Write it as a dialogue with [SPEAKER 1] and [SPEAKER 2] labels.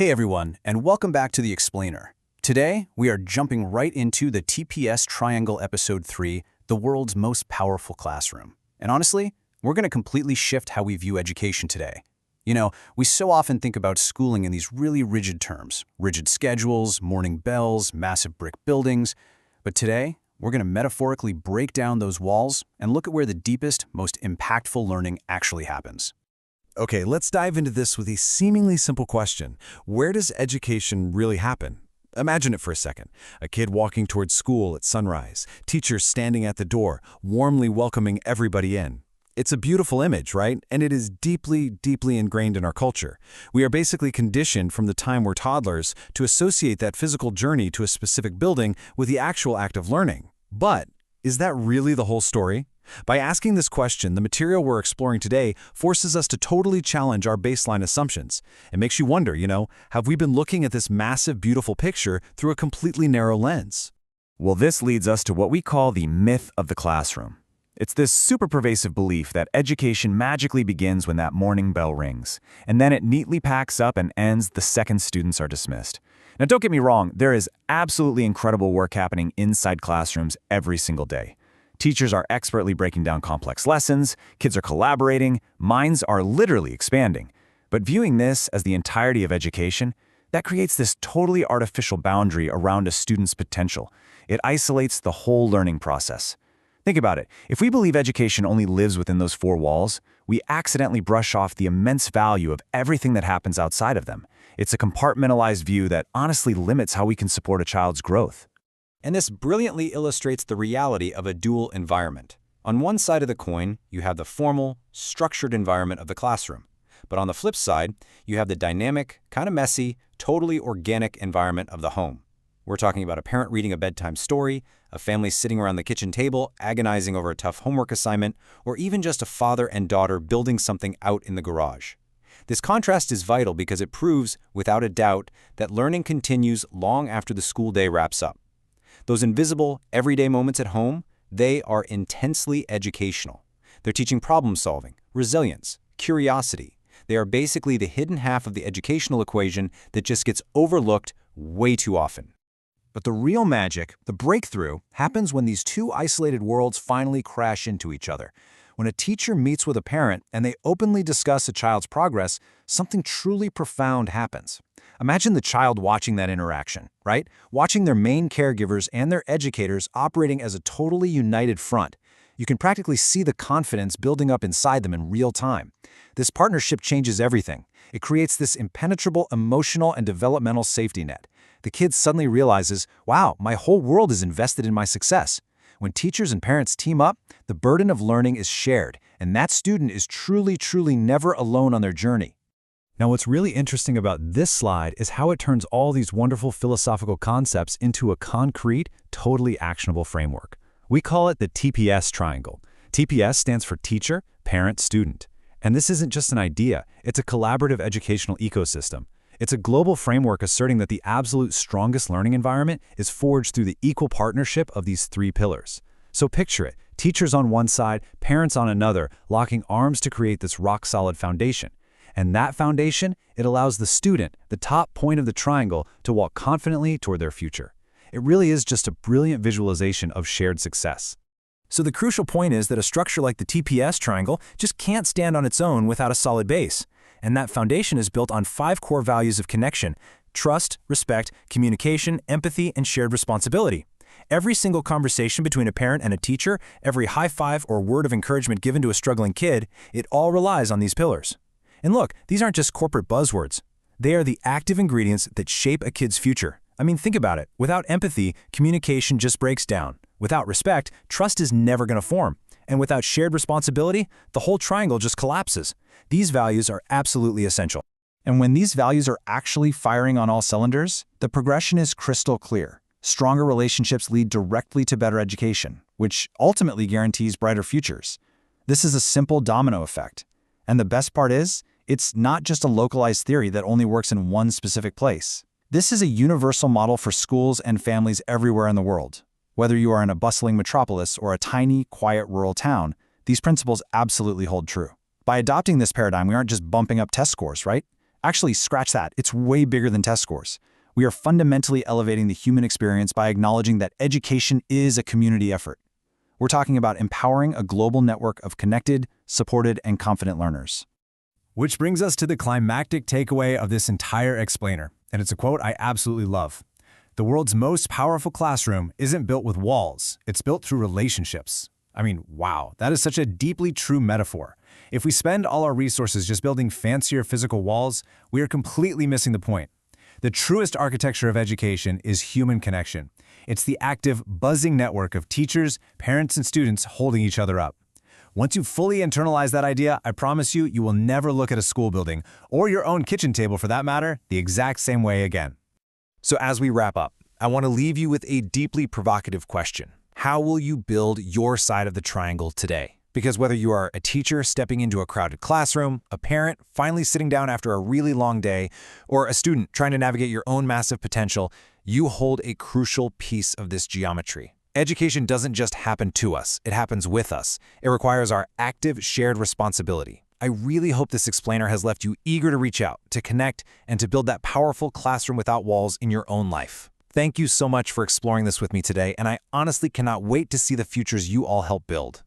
[SPEAKER 1] Hey everyone, and welcome back to The Explainer. Today, we are jumping right into the TPS Triangle Episode 3, the world's most powerful classroom. And honestly, we're going to completely shift how we view education today. You know, we so often think about schooling in these really rigid terms, rigid schedules, morning bells, massive brick buildings. But today, we're going to metaphorically break down those walls and look at where the deepest, most impactful learning actually happens.
[SPEAKER 2] Okay, let's dive into this with a seemingly simple question. Where does education really happen? Imagine it for a second. A kid walking towards school at sunrise, teachers standing at the door, warmly welcoming everybody in. It's a beautiful image, right? And it is deeply, deeply ingrained in our culture. We are basically conditioned from the time we're toddlers to associate that physical journey to a specific building with the actual act of learning. But is that really the whole story? By asking this question, the material we're exploring today forces us to totally challenge our baseline assumptions. It makes you wonder, have we been looking at this massive, beautiful picture through a completely narrow lens?
[SPEAKER 3] Well, this leads us to what we call the myth of the classroom. It's this super pervasive belief that education magically begins when that morning bell rings, and then it neatly packs up and ends the second students are dismissed. Now, don't get me wrong, there is absolutely incredible work happening inside classrooms every single day. Teachers are expertly breaking down complex lessons, kids are collaborating, minds are literally expanding. But viewing this as the entirety of education, that creates this totally artificial boundary around a student's potential. It isolates the whole learning process. Think about it. If we believe education only lives within those four walls, we accidentally brush off the immense value of everything that happens outside of them. It's a compartmentalized view that honestly limits how we can support a child's growth.
[SPEAKER 1] And this brilliantly illustrates the reality of a dual environment. On one side of the coin, you have the formal, structured environment of the classroom. But on the flip side, you have the dynamic, kind of messy, totally organic environment of the home. We're talking about a parent reading a bedtime story, a family sitting around the kitchen table, agonizing over a tough homework assignment, or even just a father and daughter building something out in the garage. This contrast is vital because it proves, without a doubt, that learning continues long after the school day wraps up. Those invisible, everyday moments at home, they are intensely educational. They're teaching problem solving, resilience, curiosity. They are basically the hidden half of the educational equation that just gets overlooked way too often. But the real magic, the breakthrough, happens when these two isolated worlds finally crash into each other. When a teacher meets with a parent and they openly discuss a child's progress, something truly profound happens. Imagine the child watching that interaction, right? Watching their main caregivers and their educators operating as a totally united front. You can practically see the confidence building up inside them in real time. This partnership changes everything. It creates this impenetrable emotional and developmental safety net. The kid suddenly realizes, wow, my whole world is invested in my success. When teachers and parents team up, the burden of learning is shared, and that student is truly, truly never alone on their journey.
[SPEAKER 2] Now, what's really interesting about this slide is how it turns all these wonderful philosophical concepts into a concrete, totally actionable framework. We call it the TPS Triangle. TPS stands for teacher, parent, student. And this isn't just an idea, it's a collaborative educational ecosystem. It's a global framework asserting that the absolute strongest learning environment is forged through the equal partnership of these three pillars. So picture it, teachers on one side, parents on another, locking arms to create this rock-solid foundation. And that foundation, it allows the student, the top point of the triangle, to walk confidently toward their future. It really is just a brilliant visualization of shared success.
[SPEAKER 1] So the crucial point is that a structure like the TPS triangle just can't stand on its own without a solid base. And that foundation is built on 5 core values of connection: trust, respect, communication, empathy, and shared responsibility. Every single conversation between a parent and a teacher, every high five or word of encouragement given to a struggling kid, it all relies on these pillars. And look, these aren't just corporate buzzwords. They are the active ingredients that shape a kid's future. I mean, think about it. Without empathy, communication just breaks down. Without respect, trust is never going to form. And without shared responsibility, the whole triangle just collapses. These values are absolutely essential. And when these values are actually firing on all cylinders, the progression is crystal clear. Stronger relationships lead directly to better education, which ultimately guarantees brighter futures. This is a simple domino effect. And the best part is, it's not just a localized theory that only works in one specific place. This is a universal model for schools and families everywhere in the world. Whether you are in a bustling metropolis or a tiny, quiet rural town, these principles absolutely hold true. By adopting this paradigm, we aren't just bumping up test scores, right?
[SPEAKER 2] Actually, scratch that. It's way bigger than test scores. We are fundamentally elevating the human experience by acknowledging that education is a community effort. We're talking about empowering a global network of connected, supported, and confident learners.
[SPEAKER 3] Which brings us to the climactic takeaway of this entire explainer, and it's a quote I absolutely love. The world's most powerful classroom isn't built with walls, it's built through relationships. I mean, wow, that is such a deeply true metaphor. If we spend all our resources just building fancier physical walls, we are completely missing the point. The truest architecture of education is human connection. It's the active, buzzing network of teachers, parents, and students holding each other up. Once you fully internalize that idea, I promise you, you will never look at a school building, or your own kitchen table for that matter, the exact same way again.
[SPEAKER 1] So as we wrap up, I want to leave you with a deeply provocative question. How will you build your side of the triangle today? Because whether you are a teacher stepping into a crowded classroom, a parent finally sitting down after a really long day, or a student trying to navigate your own massive potential, you hold a crucial piece of this geometry. Education doesn't just happen to us, it happens with us. It requires our active, shared responsibility. I really hope this explainer has left you eager to reach out, to connect, and to build that powerful classroom without walls in your own life. Thank you so much for exploring this with me today, and I honestly cannot wait to see the futures you all help build.